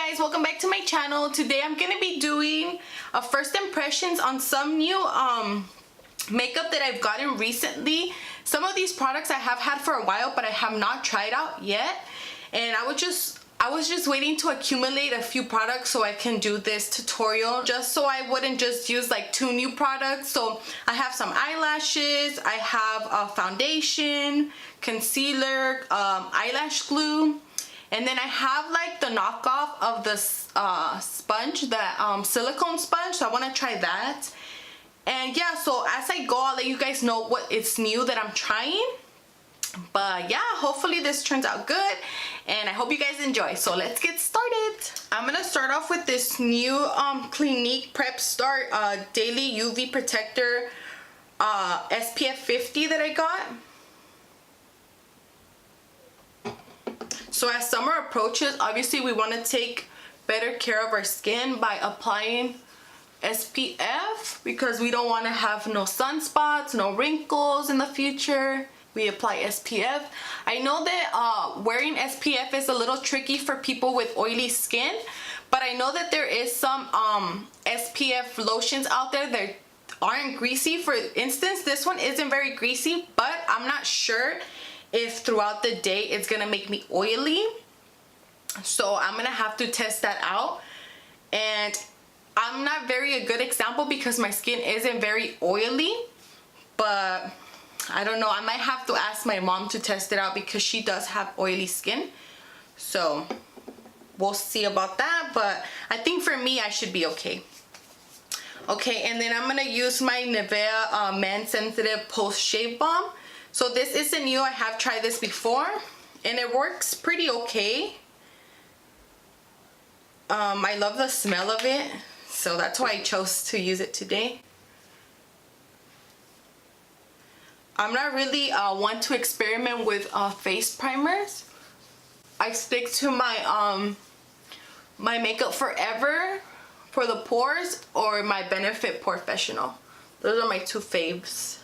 guys, welcome back to my channel. Today I'm gonna be doing a first impressions on some new makeup that I've gotten recently. Some of these products I have had for a while, but I have not tried out yet, and I was just waiting to accumulate a few products so I can do this tutorial, just so I wouldn't just use like 2 new products. So I have some eyelashes, I have a foundation, concealer, eyelash glue, and then I have like the knockoff of the sponge, the silicone sponge, so I want to try that. And yeah, so as I go, I'll let you guys know what it's new that I'm trying. But yeah, hopefully this turns out good, and I hope you guys enjoy. So let's get started. I'm gonna start off with this new Clinique Prep Start Daily UV Protector SPF 50 that I got. So as summer approaches, obviously we want to take better care of our skin by applying SPF, because we don't want to have no sunspots, no wrinkles in the future. We apply SPF. I know that wearing SPF is a little tricky for people with oily skin, but I know that there is some SPF lotions out there that aren't greasy. For instance, this one isn't very greasy, but I'm not sure if throughout the day it's gonna make me oily. So I'm gonna have to test that out. And I'm not a good example because my skin isn't very oily, but I don't know, I might have to ask my mom to test it out because she does have oily skin. So we'll see about that, but I think for me I should be okay. Okay, and then I'm gonna use my Nivea Man Sensitive Post Shave Balm. So this isn't new, I have tried this before and it works pretty okay. I love the smell of it, so that's why I chose to use it today. I'm not really one to experiment with face primers. I stick to my my Makeup Forever for the pores, or my Benefit Professional. Those are my 2 faves.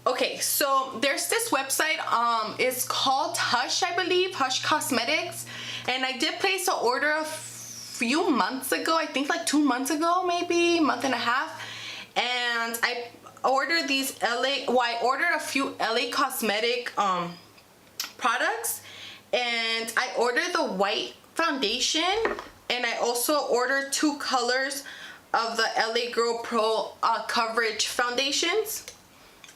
Okay, so there's this website, it's called Hush, I believe, Hush Cosmetics, and I did place an order a few months ago, I think like 2 months ago, maybe a month and a half, and I ordered these I ordered a few LA Cosmetic products, and I ordered the white foundation, and I also ordered 2 colors of the LA Girl Pro Coverage foundations.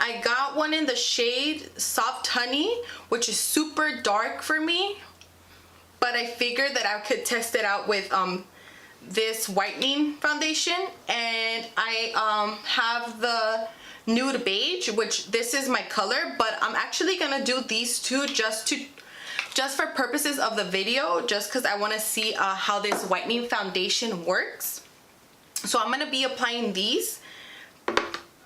I got one in the shade Soft Honey, which is super dark for me, but I figured that I could test it out with this whitening foundation. And I have the Nude Beige, which this is my color, but I'm actually gonna do these 2 just for purposes of the video, just because I want to see how this whitening foundation works. So I'm gonna be applying these.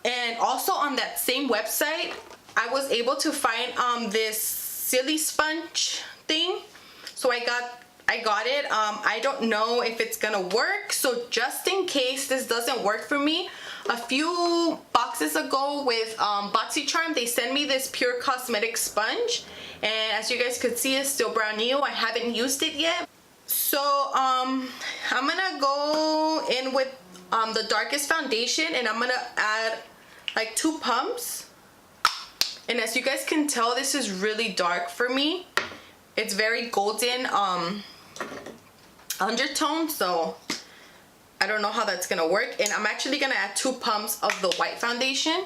And also on that same website, I was able to find this silly sponge thing. So I got it. I don't know if it's gonna work, so just in case this doesn't work for me, a few boxes ago with BoxyCharm, they sent me this Pure Cosmetic sponge, and as you guys could see, it's still brand new. I haven't used it yet. So I'm gonna go in with the darkest foundation, and I'm gonna add like 2 pumps. And as you guys can tell, this is really dark for me. It's very golden undertone, so I don't know how that's gonna work. And I'm actually gonna add 2 pumps of the white foundation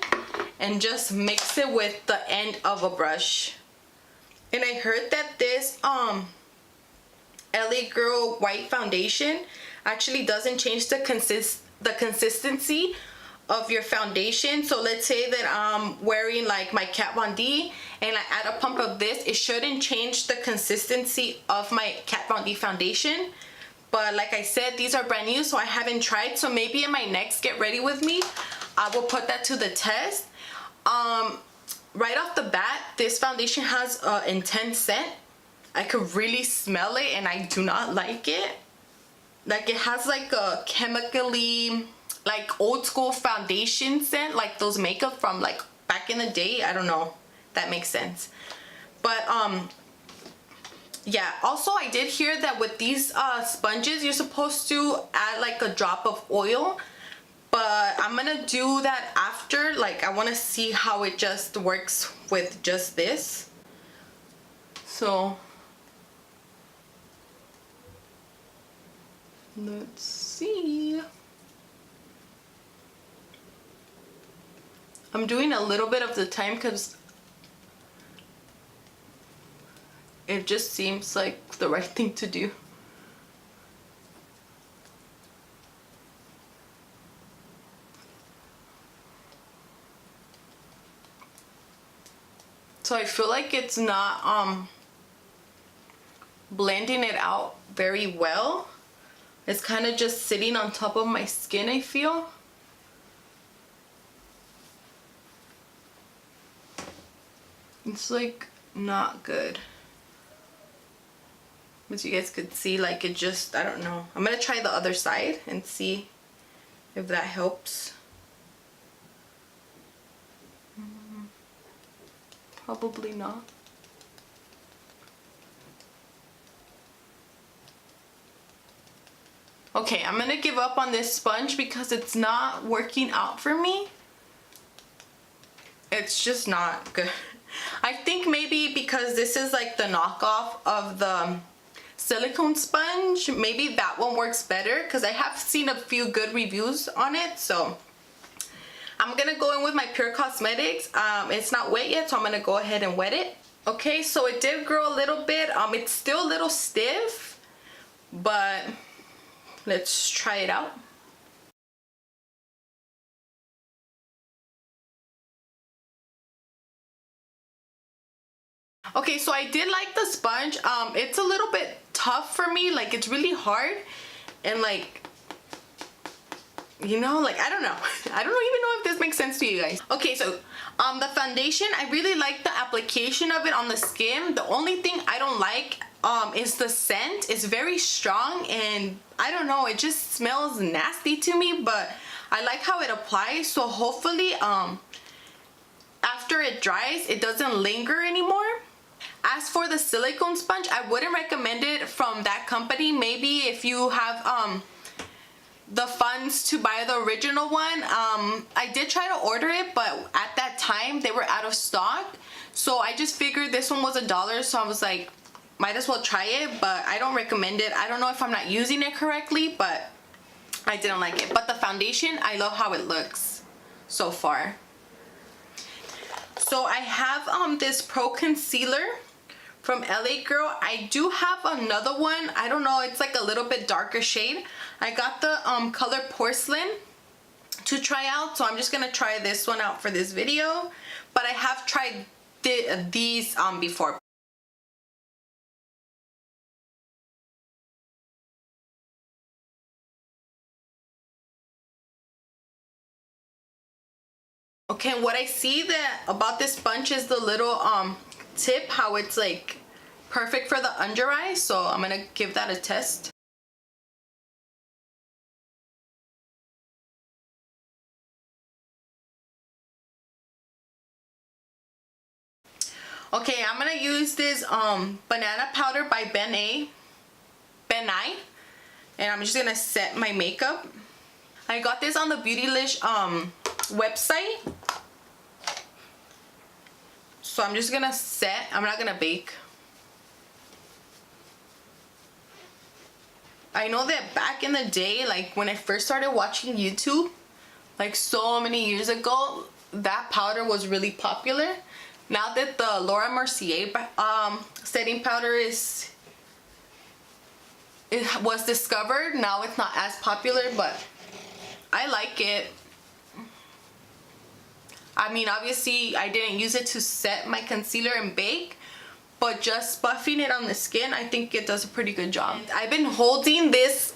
and just mix it with the end of a brush. And I heard that this LA Girl white foundation actually doesn't change the consistency of your foundation. So let's say that I'm wearing like my Kat Von D and I add a pump of this, it shouldn't change the consistency of my Kat Von D foundation. But like I said, these are brand new, so I haven't tried. So maybe in my next Get Ready With Me, I will put that to the test. Right off the bat, this foundation has an intense scent. I could really smell it, and I do not like it. Like, it has like a chemically, like old school foundation scent, like those makeup from like back in the day. I don't know if that makes sense, but Yeah, also I did hear that with these sponges, you're supposed to add like a drop of oil, but I'm gonna do that after. Like, I want to see how it just works with just this. So let's see. I'm doing a little bit of the time because it just seems like the right thing to do. So I feel like it's not blending it out very well. It's kind of just sitting on top of my skin, I feel. It's like not good. As you guys could see, like it just, I don't know. I'm gonna try the other side and see if that helps. Probably not. Okay, I'm gonna give up on this sponge because it's not working out for me. It's just not good. I think maybe because this is like the knockoff of the silicone sponge, maybe that one works better because I have seen a few good reviews on it. So I'm gonna go in with my Pure Cosmetics. It's not wet yet, so I'm gonna go ahead and wet it. Okay, so it did grow a little bit. It's still a little stiff, but let's try it out. Okay, so I did like the sponge. It's a little bit tough for me. Like, it's really hard. And like, you know, like, I don't know. I don't even know if this makes sense to you guys. Okay, so the foundation, I really like the application of it on the skin. The only thing I don't like is the scent. It's very strong and I don't know, it just smells nasty to me, but I like how it applies. So hopefully after it dries, it doesn't linger anymore. As for the silicone sponge, I wouldn't recommend it from that company. Maybe if you have the funds to buy the original one. I did try to order it, but at that time they were out of stock. So I just figured this one was $1, so I was like, might as well try it, but I don't recommend it. I don't know if I'm not using it correctly, but I didn't like it. But the foundation, I love how it looks so far. So I have this Pro Concealer from LA Girl. I do have another one. I don't know, it's like a little bit darker shade. I got the color Porcelain to try out, so I'm just gonna try this one out for this video. But I have tried these before. Okay, what I see that about this sponge is the little tip, how it's like perfect for the under eye, so I'm gonna give that a test. Okay, I'm gonna use this banana powder by Ben I, and I'm just gonna set my makeup. I got this on the Beautylish website, so I'm just gonna set. I'm not gonna bake. I know that back in the day, like when I first started watching YouTube, like so many years ago, that powder was really popular. Now that the Laura Mercier setting powder was discovered, now it's not as popular, but I like it. I mean, obviously I didn't use it to set my concealer and bake, but just buffing it on the skin, I think it does a pretty good job. I've been holding this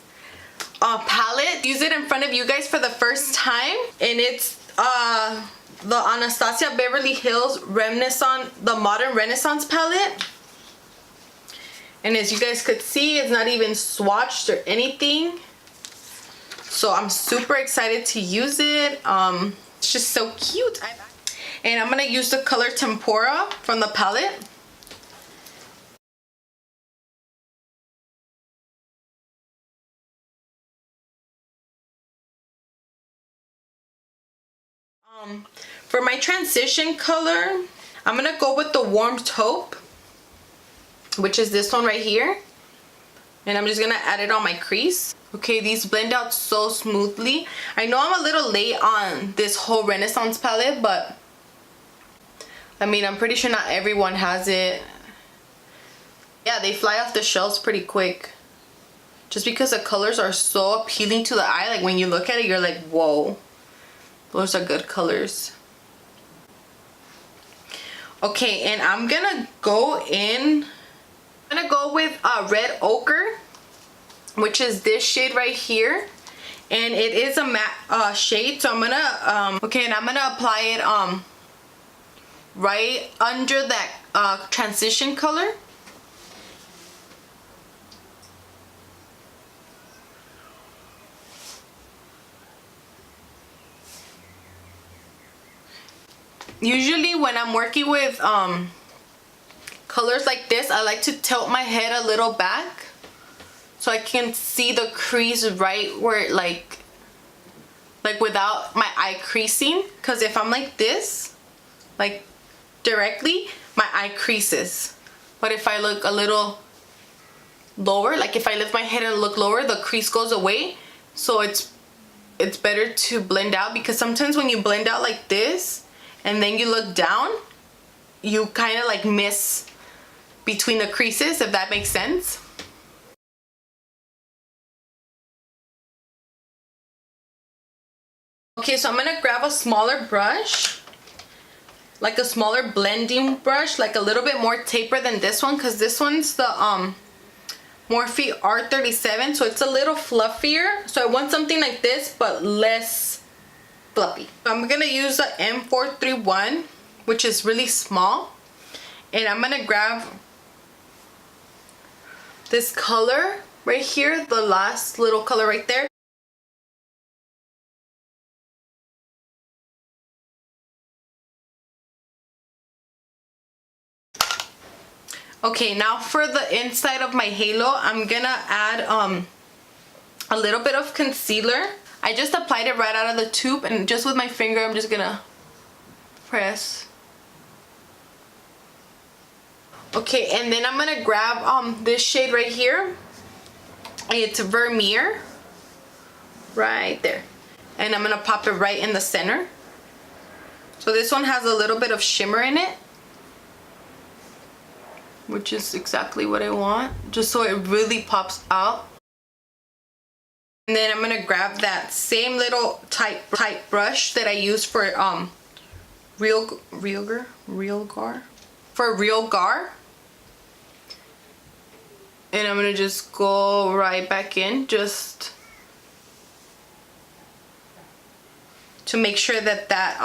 palette, use it in front of you guys for the first time, and it's the Anastasia Beverly Hills Renaissance, the Modern Renaissance palette. And as you guys could see, it's not even swatched or anything. So I'm super excited to use it. It's just so cute. And I'm gonna use the color Tempura from the palette. For my transition color, I'm gonna go with the warm taupe, which is this one right here. And I'm just gonna add it on my crease. Okay, these blend out so smoothly. I know I'm a little late on this whole Renaissance palette, but I mean, I'm pretty sure not everyone has it. Yeah, they fly off the shelves pretty quick. Just because the colors are so appealing to the eye. Like when you look at it, you're like, whoa, those are good colors. Okay, and I'm gonna go in. I'm gonna go with red ochre, which is this shade right here, and it is a matte shade. So I'm gonna okay, and I'm gonna apply it right under that transition color. Usually when I'm working with colors like this, I like to tilt my head a little back so I can see the crease right where it like without my eye creasing. Because if I'm like this, like directly, my eye creases. But if I look a little lower, like if I lift my head and look lower, the crease goes away. So it's better to blend out, because sometimes when you blend out like this and then you look down, you kind of like miss between the creases, if that makes sense. Okay, so I'm gonna grab a smaller brush, like a smaller blending brush, like a little bit more taper than this one, because this one's the Morphe R37, so it's a little fluffier. So I want something like this but less fluffy. So I'm gonna use the M431, which is really small, and I'm gonna grab this color right here, the last little color right there. Okay, now for the inside of my halo, I'm gonna add a little bit of concealer. I just applied it right out of the tube, and just with my finger I'm just gonna press. Okay, and then I'm gonna grab this shade right here. It's Vermeer, right there, and I'm gonna pop it right in the center. So this one has a little bit of shimmer in it, which is exactly what I want, just so it really pops out. And then I'm gonna grab that same little tight brush that I use for Real Gar. And I'm gonna just go right back in, just to make sure that that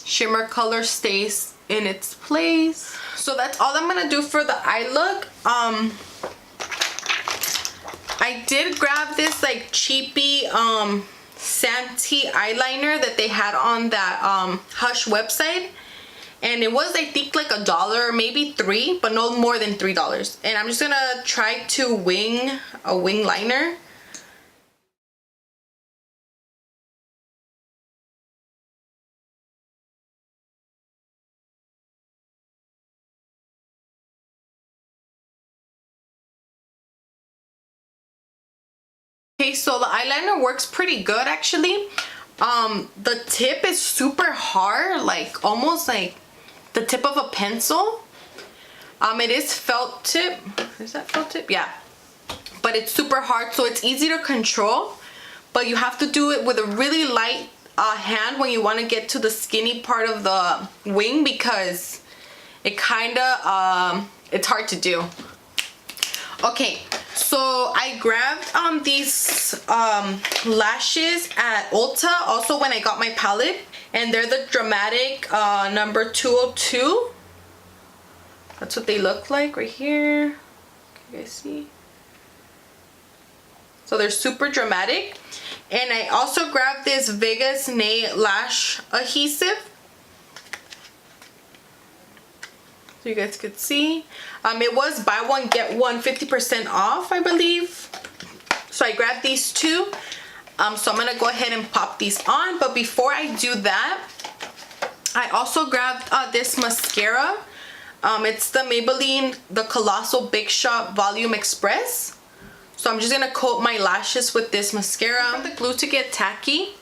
shimmer color stays in its place. So that's all I'm gonna do for the eye look. I did grab this like cheapy Santee eyeliner that they had on that Hush website, and it was, I think, like $1, maybe $3, but no more than $3. And I'm just gonna try to wing a wing liner. Okay, so the eyeliner works pretty good actually. The tip is super hard, like almost like the tip of a pencil. It is felt tip. Is that felt tip? Yeah. But it's super hard, so it's easy to control. But you have to do it with a really light hand when you want to get to the skinny part of the wing, because it kind of it's hard to do. Okay, so I grabbed these lashes at Ulta, also when I got my palette, and they're the Dramatic number 202. That's what they look like right here. Can you guys see? So they're super dramatic. And I also grabbed this Vegas Nail Lash Adhesive, so you guys could see. It was buy one get one 50% off, I believe. So I grabbed these two. So I'm gonna go ahead and pop these on, but before I do that, I also grabbed this mascara. It's the Maybelline The Colossal Big Shot Volume Express. So I'm just gonna coat my lashes with this mascara. For the glue to get tacky.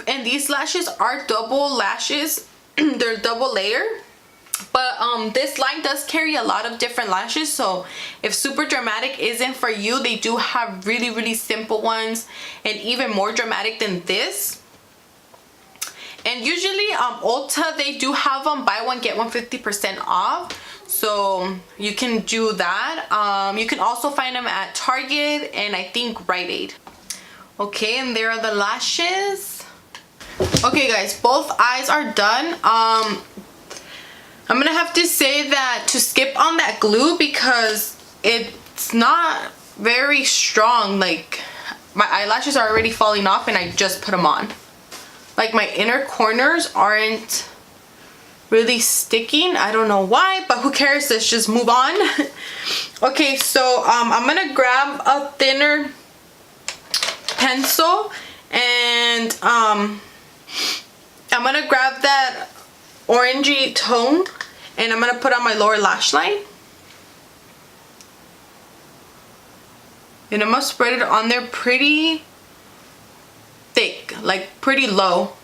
And these lashes are double lashes. They're double layer. But this line does carry a lot of different lashes, so if super dramatic isn't for you, they do have really simple ones and even more dramatic than this. And usually Ulta, they do have them buy one get one 50% off, so you can do that. You can also find them at Target and I think Rite Aid. Okay, and there are the lashes. Okay guys, both eyes are done. I'm gonna have to say that to skip on that glue because it's not very strong. Like, my eyelashes are already falling off and I just put them on. Like, my inner corners aren't really sticking. I don't know why, but who cares? Let's just move on. Okay, so I'm gonna grab a thinner pencil and I'm gonna grab that orangey tone and I'm gonna put on my lower lash line, and I'm gonna spread it on there pretty thick, like pretty low.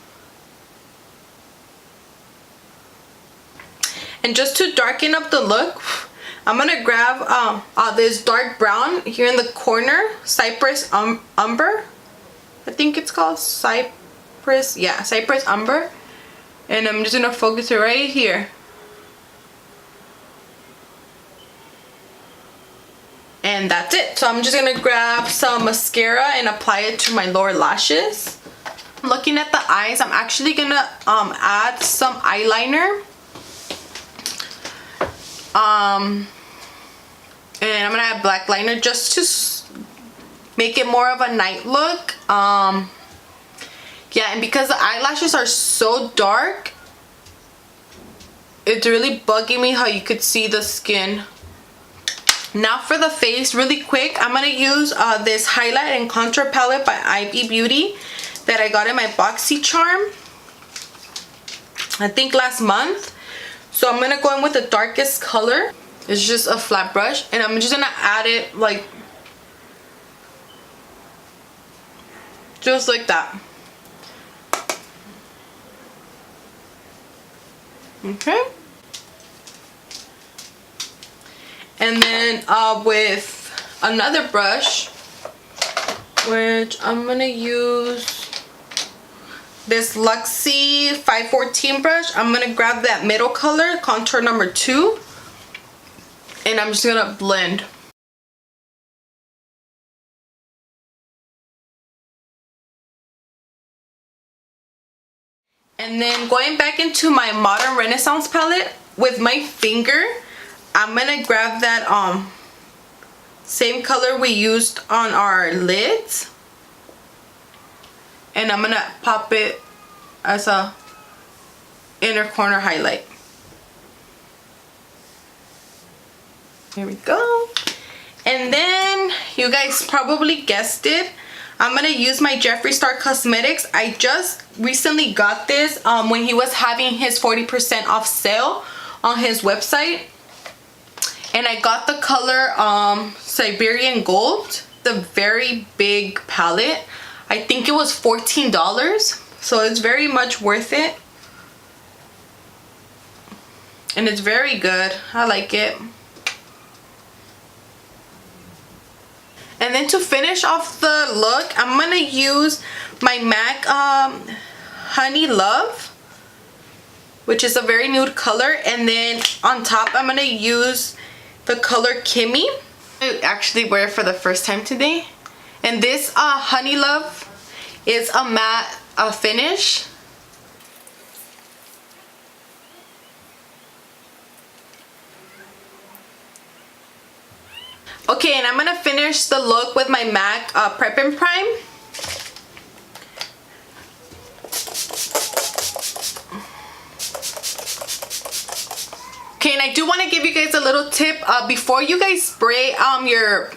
And just to darken up the look, I'm gonna grab this dark brown here in the corner, Cypress Umber, I think it's called Cypress, yeah, Cypress Umber. And I'm just gonna focus it right here. And that's it. So I'm just gonna grab some mascara and apply it to my lower lashes. Looking at the eyes, I'm actually gonna add some eyeliner. And I'm gonna add black liner just to make it more of a night look. Yeah, and because the eyelashes are so dark, it's really bugging me how you could see the skin. Now for the face, really quick, I'm going to use this highlight and contour palette by Ivy Beauty that I got in my BoxyCharm, I think last month. So I'm going to go in with the darkest color. It's just a flat brush, and I'm just going to add it like, just like that. Okay, and then with another brush, which I'm gonna use this Luxie 514 brush, I'm gonna grab that middle color, contour number 2, and I'm just gonna blend. And then going back into my Modern Renaissance palette with my finger, I'm gonna grab that same color we used on our lids, and I'm gonna pop it as a inner corner highlight. Here we go. And then you guys probably guessed it, I'm gonna use my Jeffree Star Cosmetics. I just recently got this when he was having his 40% off sale on his website, and I got the color Siberian Gold, the very big palette. I think it was $14, so it's very much worth it, and it's very good. I like it. And then to finish off the look, I'm gonna use my MAC Honey Love, which is a very nude color, and then on top I'm gonna use the color Kimmy. I actually wear it for the first time today, and this Honey Love is a matte finish. Okay, and I'm gonna finish the look with my MAC Prep and Prime. Okay, and I do want to give you guys a little tip before you guys spray your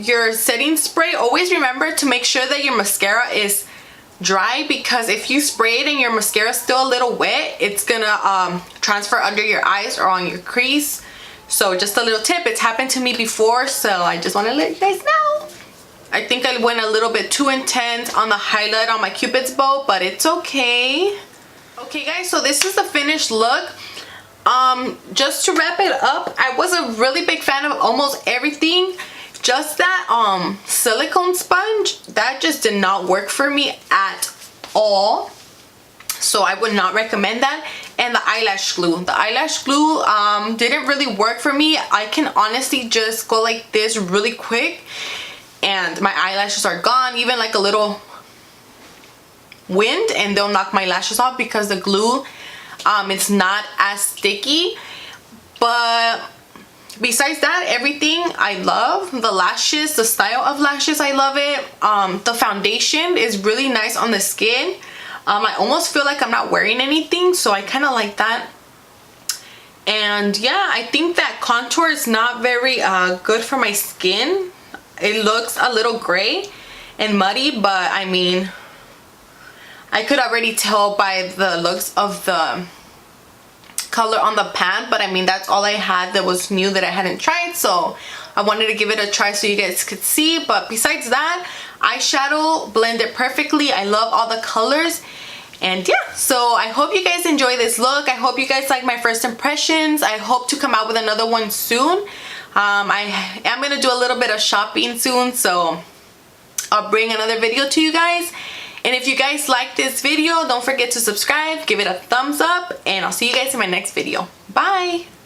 your setting spray, always remember to make sure that your mascara is dry, because if you spray it and your mascara is still a little wet, it's gonna transfer under your eyes or on your crease. So just a little tip, it's happened to me before, so I just want to let you guys know. I think I went a little bit too intense on the highlight on my Cupid's bow, but it's okay. Okay guys, so this is the finished look. Just to wrap it up, I was a really big fan of almost everything. Just that silicone sponge, that just did not work for me at all, so I would not recommend that. And the eyelash glue, didn't really work for me. I can honestly just go like this really quick and my eyelashes are gone. Even like a little wind and they'll knock my lashes off, because the glue, it's not as sticky. But besides that, everything I love. The lashes, the style of lashes, I love it. The foundation is really nice on the skin. I almost feel like I'm not wearing anything, so I kind of like that. And yeah, I think that contour is not very good for my skin. It looks a little gray and muddy, but I mean, I could already tell by the looks of the color on the pan, but I mean, that's all I had that was new that I hadn't tried, so I wanted to give it a try so you guys could see. But besides that, eyeshadow blended perfectly. I love all the colors. And yeah, so I hope you guys enjoy this look. I hope you guys like my first impressions. I hope to come out with another one soon. I am gonna do a little bit of shopping soon, so I'll bring another video to you guys. And if you guys like this video, don't forget to subscribe, give it a thumbs up, and I'll see you guys in my next video. Bye!